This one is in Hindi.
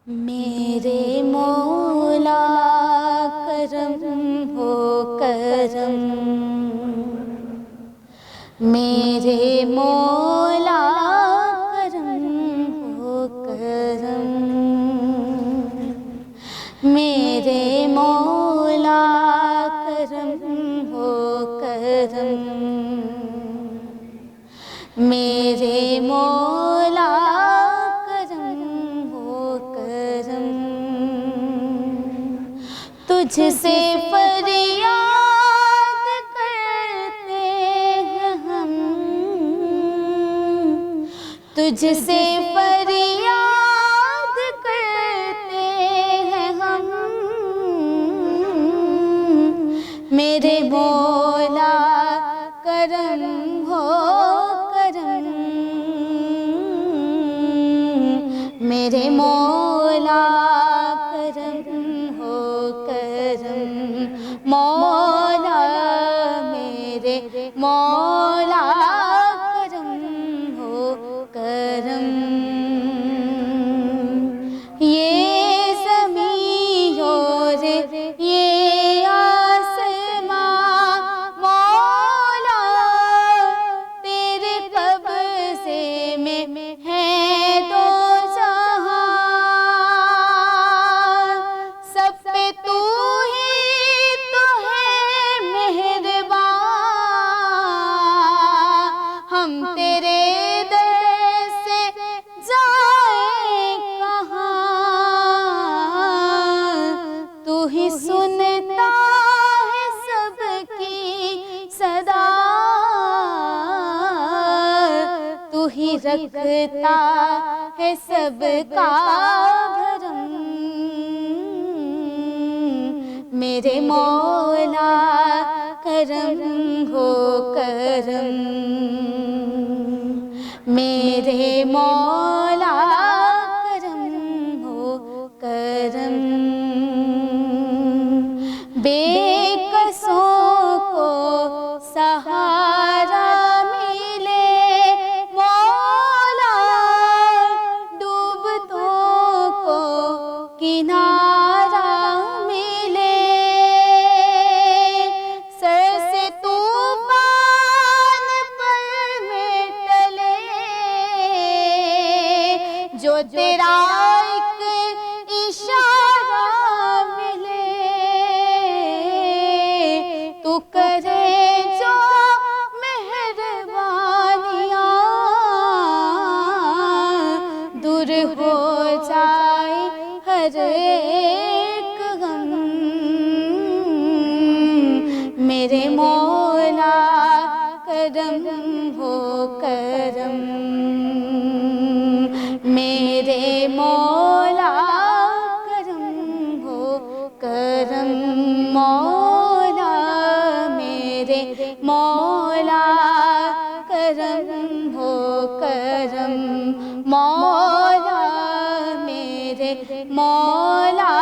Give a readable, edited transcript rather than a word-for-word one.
मेरे मौला करम हो करम, मेरे मौला करम हो करम, मेरे मौला करम हो करम, मेरे मौला करम हो करम। तुझसे फरियाद करते हैं हम, तुझसे फरियाद करते हैं हम, मेरे मौला करम हो करम, मेरे मौला करम हो करम, मौला मेरे मौला करम हो करम। ये ज़मीं और ये आसमां मौला तेरे कब्ज़े में है दो जहां, सब पे तू ही तो है मेहरबान, हम तेरे दर से जाए कहाँ, तू ही सुनता है सबकी सदा, तू ही रखता है सबका भरम, मेरे मौला करम हो करम, मेरे मौला करम हो करम। बेकसों को सहारा मिले मौला, डूबतों को किनारा मिले, सर से तूफान पर में टले, जो तेरा एक इशारा मिले, तू करे जो मेहरबानियाँ, दूर हो जाए हर एक गम, मेरे मौला करम हो करम, मेरे मौला करम हो करम, मौला मेरे मौला करम हो करम, मौला मेरे मौला